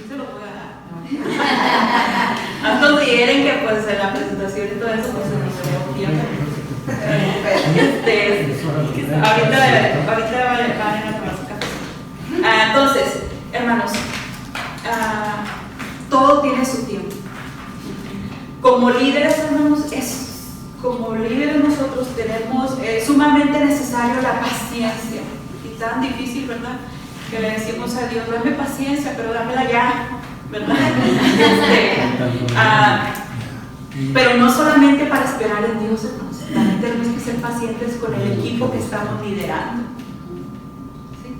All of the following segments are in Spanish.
Se lo voy a dar. No consideren que pues en la presentación y todo eso pues se nos lleva un tiempo. Ahorita van a tomar su café. Entonces, hermanos, todo tiene su tiempo. Como líderes, hermanos, como líderes nosotros tenemos sumamente necesario la paciencia. Y tan difícil, ¿verdad? Que le decimos a Dios, dame paciencia, pero dámela ya, ¿verdad? Pero no solamente para esperar en Dios, hermanos, también tenemos que ser pacientes con el equipo que estamos liderando. ¿Sí?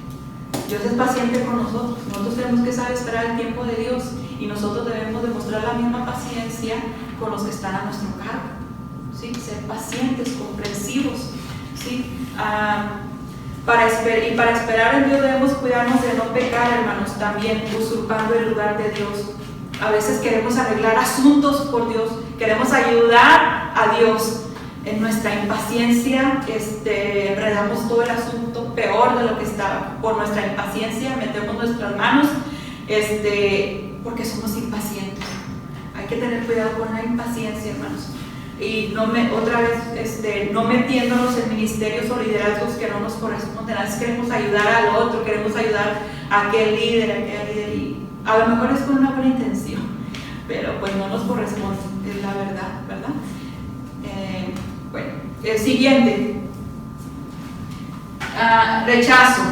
Dios es paciente con nosotros. Nosotros tenemos que saber esperar el tiempo de Dios y nosotros debemos demostrar la misma paciencia con los que están a nuestro cargo. ¿Sí? Ser pacientes, comprensivos. ¿Sí? Para esperar en Dios debemos cuidarnos de no pecar, hermanos, también usurpando el lugar de Dios. A veces queremos arreglar asuntos por Dios, queremos ayudar a Dios. En nuestra impaciencia enredamos todo el asunto peor de lo que estaba. Por nuestra impaciencia metemos nuestras manos porque somos impacientes. Hay que tener cuidado con la impaciencia, hermanos. Y no metiéndonos en ministerios o liderazgos que no nos corresponden. A veces queremos ayudar al otro, queremos ayudar a aquel líder, y a lo mejor es con una buena intención, pero pues no nos corresponde, es la verdad, ¿verdad? Bueno, el siguiente, rechazo.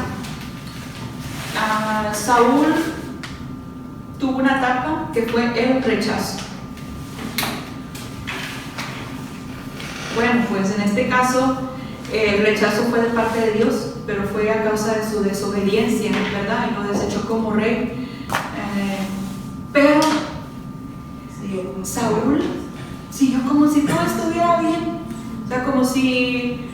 Saúl tuvo una etapa que fue el rechazo. Bueno, pues en este caso el rechazo fue de parte de Dios, pero fue a causa de su desobediencia, ¿verdad? Y lo desechó como rey. Pero Saúl siguió como si todo estuviera bien. O sea, como si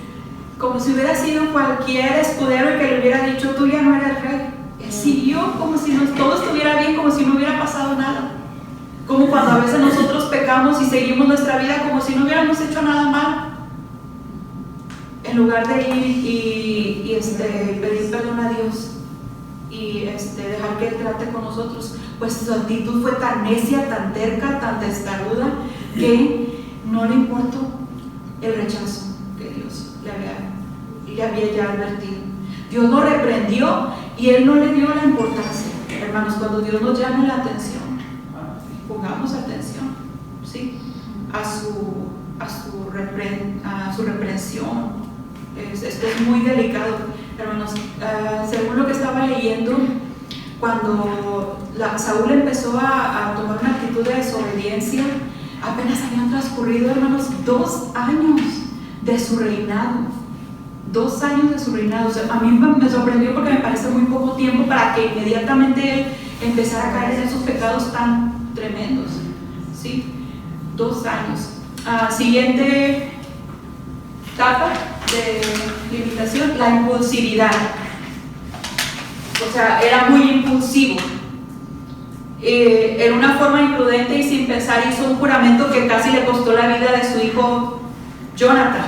hubiera sido cualquier escudero que le hubiera dicho, tú ya no eres rey. Él siguió como si todo estuviera bien, como si no hubiera pasado nada. Como cuando a veces nosotros pecamos y seguimos nuestra vida como si no hubiéramos hecho nada mal. En lugar de ir y pedir perdón a Dios y dejar que Él trate con nosotros, pues su actitud fue tan necia, tan terca, tan testaruda, que no le importó el rechazo que Dios le había ya advertido. Dios lo reprendió y Él no le dio la importancia. Hermanos, cuando Dios nos llame la atención, pongamos atención, ¿sí? a su reprensión. Esto es muy delicado, hermanos. Según lo que estaba leyendo, cuando Saúl empezó a tomar una actitud de desobediencia, apenas habían transcurrido, hermanos, 2 años de su reinado. 2 años de su reinado. O sea, a mí me sorprendió porque me parece muy poco tiempo para que inmediatamente él empezara a caer en esos pecados tan tremendos. ¿Sí? 2 años. Siguiente etapa de limitación, la impulsividad. O sea, era muy impulsivo. En una forma imprudente y sin pensar hizo un juramento que casi le costó la vida de su hijo Jonathan.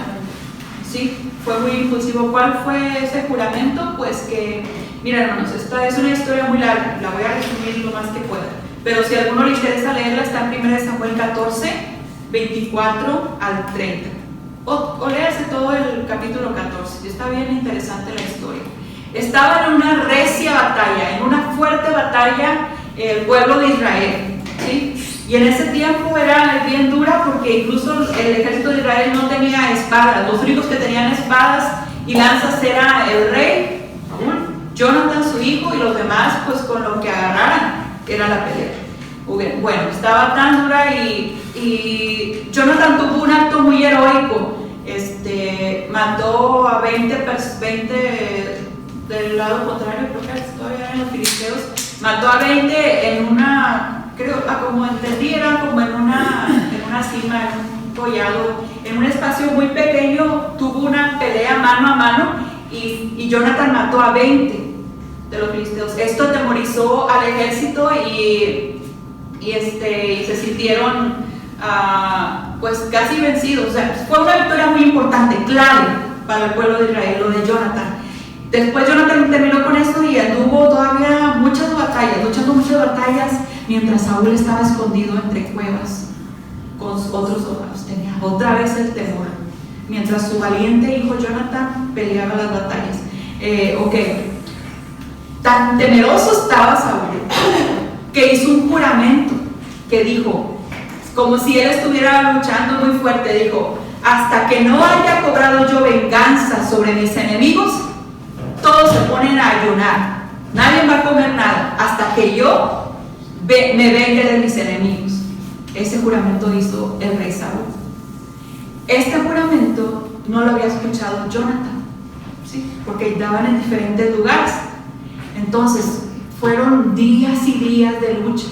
¿Sí? Fue muy impulsivo. ¿Cuál fue ese juramento? Pues que, mira, hermanos, esta es una historia muy larga, la voy a resumir lo más que pueda. Pero si a alguno le interesa leerla, está en 1 Samuel 14, 24 al 30. O léase todo el capítulo 14, está bien interesante la historia. Estaba en una recia batalla, en una fuerte batalla, el pueblo de Israel, ¿sí? Y en ese tiempo era bien dura porque incluso el ejército de Israel no tenía espadas. Los únicos que tenían espadas y lanzas era el rey, Jonathan su hijo, y los demás pues con lo que agarraran era la pelea. Bueno, estaba tan dura y Jonathan tuvo un acto muy heroico. Mató a 20 del lado contrario, creo que todavía eran los filisteos. Mató a 20 en una, creo, como entendí, era como en una cima, en un collado, en un espacio muy pequeño. Tuvo una pelea mano a mano y Jonathan mató a 20 de los filisteos. Esto atemorizó al ejército y se sintieron pues casi vencidos. O sea, fue una victoria muy importante, clave para el pueblo de Israel, lo de Jonathan. Después Jonathan terminó con esto y anduvo todavía muchas batallas, luchando muchas batallas, mientras Saúl estaba escondido entre cuevas con otros soldados. Tenía otra vez el temor, mientras su valiente hijo Jonathan peleaba las batallas. Tan temeroso estaba Saúl que hizo un juramento que dijo, como si él estuviera luchando muy fuerte, dijo: hasta que no haya cobrado yo venganza sobre mis enemigos, todos se ponen a ayunar, nadie va a comer nada hasta que yo me vengue de mis enemigos. Ese juramento hizo el rey Saúl. Este juramento no lo había escuchado Jonathan, ¿sí? Porque estaban en diferentes lugares. Entonces fueron días y días de lucha.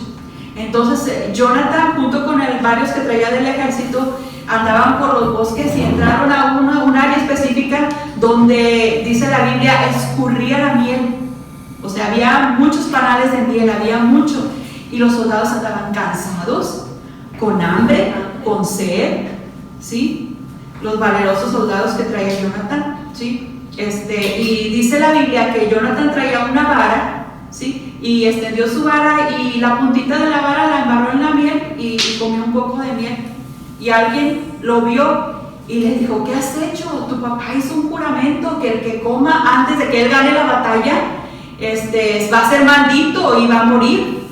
Entonces Jonathan, junto con varios que traía del ejército, andaban por los bosques y entraron a un área específica donde, dice la Biblia, escurría la miel. O sea, había muchos panales de miel, había mucho. Y los soldados andaban cansados, con hambre, con sed, ¿sí? Los valerosos soldados que traía Jonathan, ¿sí? Y dice la Biblia que Jonathan traía una vara, ¿sí? Y extendió su vara y la puntita de la vara la embarró en la miel y comió un poco de miel. Y alguien lo vio y le dijo: ¿qué has hecho? Tu papá hizo un juramento que el que coma antes de que él gane la batalla va a ser maldito y va a morir.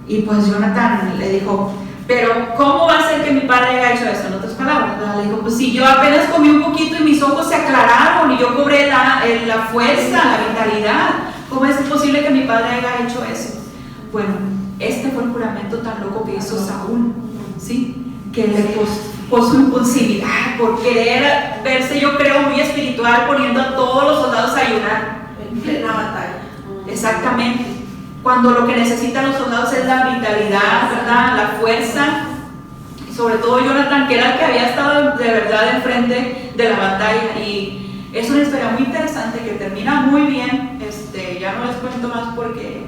Y pues Jonathan le dijo: pero ¿cómo va a ser que mi padre haya hecho eso? En otras palabras, ¿verdad? Le dijo: pues si yo apenas comí un poquito y mis ojos se aclararon y yo cobré la fuerza, la vitalidad, ¿cómo es posible que mi padre haya hecho eso? Bueno, este fue el juramento tan loco que hizo Saúl, ¿sí? Que le por su impulsividad, por querer verse, yo creo, muy espiritual, poniendo a todos los soldados a ayunar en plena batalla. Exactamente, cuando lo que necesitan los soldados es la vitalidad, ¿verdad? La fuerza, y sobre todo Jonathan, que era el que había estado de verdad enfrente de la batalla. Y es una historia muy interesante que termina muy bien. Ya no les cuento más porque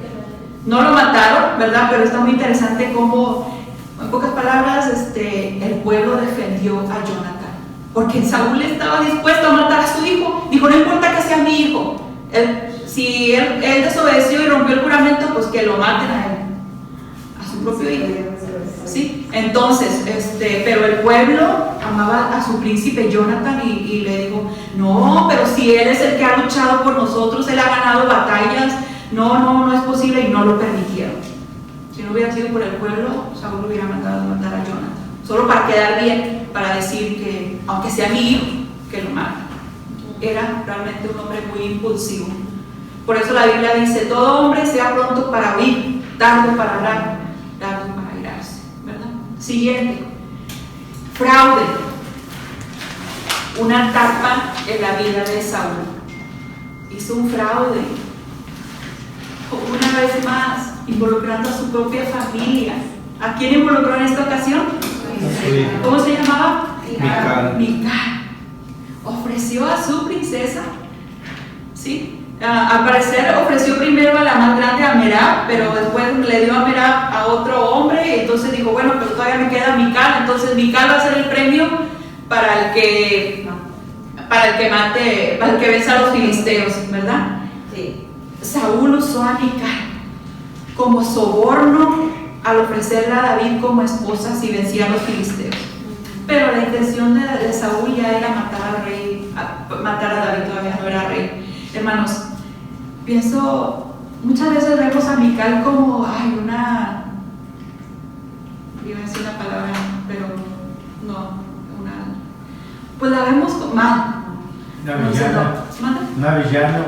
no lo mataron, ¿verdad? Pero está muy interesante cómo, en pocas palabras, el pueblo defendió a Jonathan, porque Saúl estaba dispuesto a matar a su hijo. Dijo: no importa que sea mi hijo, si él desobedeció y rompió el juramento, pues que lo maten a él, a su propio hijo, ¿sí? Entonces, pero el pueblo amaba a su príncipe Jonathan y le dijo: no, pero si él es el que ha luchado por nosotros, él ha ganado batallas, no es posible. Y no lo permitieron. Si no hubiera sido por el pueblo, Saúl hubiera mandado a matar a Jonathan, solo para quedar bien, para decir que, aunque sea mi hijo, que lo mate. Era realmente un hombre muy impulsivo. Por eso la Biblia dice: todo hombre sea pronto para oír, tardo para hablar, tardo para airarse, ¿verdad? Siguiente, fraude. Una etapa en la vida de Saúl. Hizo un fraude, una vez más, involucrando a su propia familia. ¿A quién involucró en esta ocasión? Sí. ¿Cómo se llamaba? Mical. Ofreció a su princesa, ¿sí? Al parecer ofreció primero a la más grande, a Merab, pero después le dio a Merab a otro hombre. Y entonces dijo: bueno, pero todavía me queda Mical. Entonces Mical va a ser el premio para el que mate, para el que venza a los filisteos, ¿verdad? Sí. Saúl usó a Mical como soborno al ofrecerla a David como esposa si vencía a los filisteos. Pero la intención de Saúl ya era matar a David, todavía no era rey. Hermanos, pienso, muchas veces vemos a Mical como, iba a decir una palabra, pero no, pues la vemos mal. Una villana. Una villana.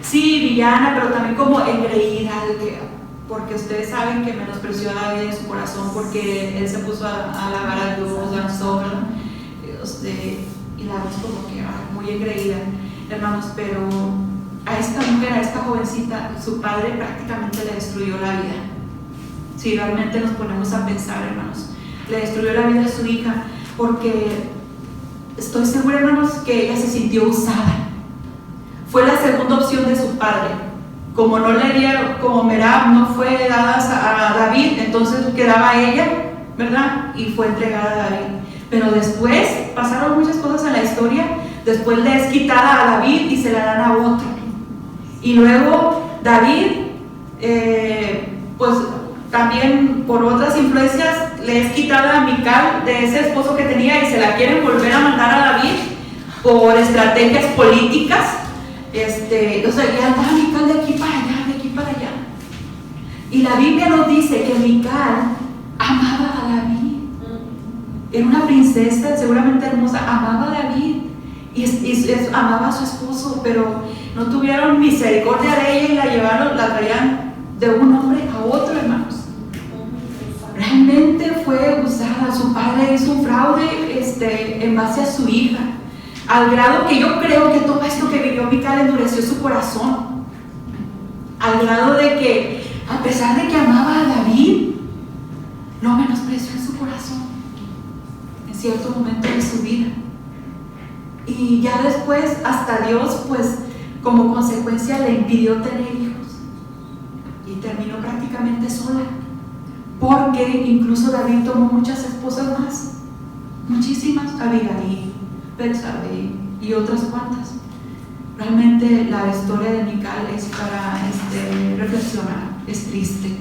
Sí, villana, pero también como engreída, porque ustedes saben que menospreció a David en su corazón porque él se puso a alabar a Dios, danzó, y la vemos como que muy engreída, hermanos. Pero a esta mujer, a esta jovencita, su padre prácticamente le destruyó la vida. Si realmente nos ponemos a pensar, hermanos, le destruyó la vida a su hija, porque estoy segura, hermanos, que ella se sintió usada. Fue la segunda opción de su padre. Como no le dieron, como Merab no fue dada a David, entonces quedaba ella, ¿verdad? Y fue entregada a David. Pero después pasaron muchas cosas en la historia. Después le es quitada a David y se la dan a otro. Y luego David, pues también por otras influencias le es quitada a Mical de ese esposo que tenía y se la quieren volver a mandar a David por estrategias políticas. O sea, ya va Mical de aquí para allá, de aquí para allá. Y la Biblia nos dice que Mical amaba a David. Era una princesa, seguramente hermosa, amaba a David y amaba a su esposo, pero no tuvieron misericordia de ella y la traían de un hombre a otro, hermanos. Realmente fue usada. Su padre hizo un fraude en base a su hija, al grado que yo creo que todo esto que vivió Mical endureció su corazón, al grado de que, a pesar de que amaba a David, lo menospreció en su corazón en cierto momento de su vida. Y ya después, hasta Dios, pues, como consecuencia, le impidió tener hijos y terminó prácticamente sola, porque incluso David tomó muchas esposas más, muchísimas, Abigail, Betsabé y otras cuantas. Realmente la historia de Mical es para reflexionar, es triste,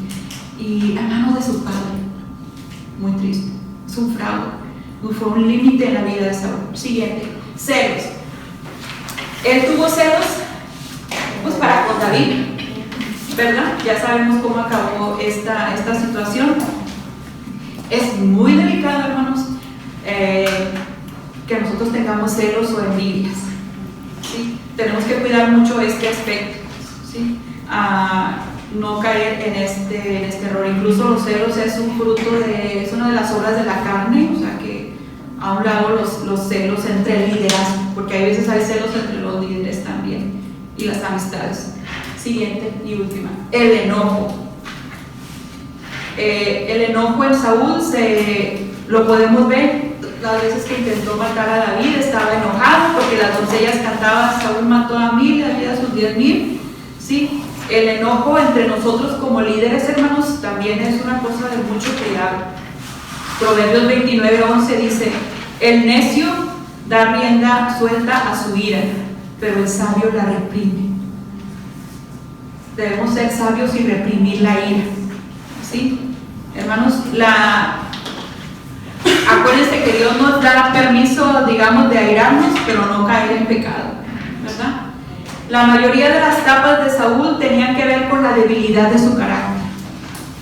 y a manos de su padre, muy triste, es un fraude, fue un límite en la vida de Saúl. Siguiente, celos. Él tuvo celos pues para con David, ¿verdad? Ya sabemos cómo acabó esta situación. Es muy delicado, hermanos, que nosotros tengamos celos o envidias, ¿sí? Tenemos que cuidar mucho este aspecto, ¿sí? No caer en este error. Incluso los celos es una de las obras de la carne, o sea que a un lado los celos entre el liderazgo, porque hay veces hay celos entre los líderes también y las amistades. Siguiente y última, el enojo. El enojo en Saúl lo podemos ver las veces que intentó matar a David. Estaba enojado porque las doncellas cantaban: Saúl mató a 1000, David a sus 10,000. ¿Sí? El enojo entre nosotros como líderes, hermanos, también es una cosa de mucho cuidado. Proverbios 29:11 dice: el necio da rienda suelta a su ira, pero el sabio la reprime. Debemos ser sabios y reprimir la ira, ¿sí? Hermanos, acuérdense que Dios nos da permiso, digamos, de airarnos, pero no caer en pecado, ¿verdad? La mayoría de las tapas de Saúl tenían que ver con la debilidad de su carácter,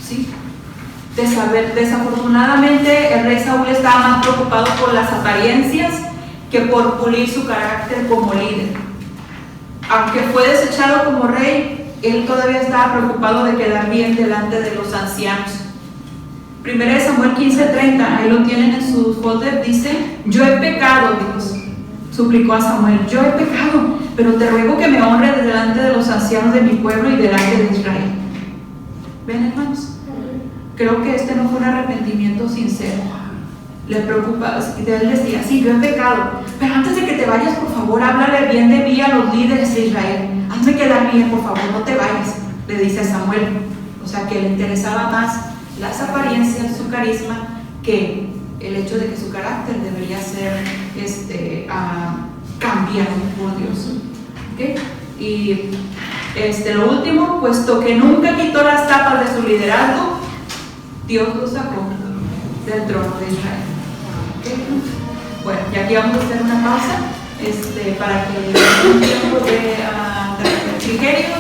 ¿sí? Desafortunadamente, el rey Saúl estaba más preocupado por las apariencias que por pulir su carácter como líder. Aunque fue desechado como rey, él todavía estaba preocupado de quedar bien delante de los ancianos. 1 Samuel 15:30, ahí lo tienen en su folder, dice: yo he pecado, Dios, suplicó a Samuel, yo he pecado, pero te ruego que me honres delante de los ancianos de mi pueblo y delante de Israel. ¿Ven, hermanos? Creo que este no fue un arrepentimiento sincero. Le preocupa, él decía: sí, yo he pecado, pero antes de que te vayas, por favor, háblale bien de mí a los líderes de Israel. Hazme quedar bien, por favor, no te vayas, le dice a Samuel. O sea, que le interesaba más las apariencias, su carisma, que el hecho de que su carácter debería ser cambiado por Dios. ¿Okay? Y lo último, puesto que nunca quitó las tapas de su liderazgo, Dios lo sacó del trono de Israel. ¿Okay? Bueno, y aquí vamos a hacer una pausa para que un tiempo de refrigerio.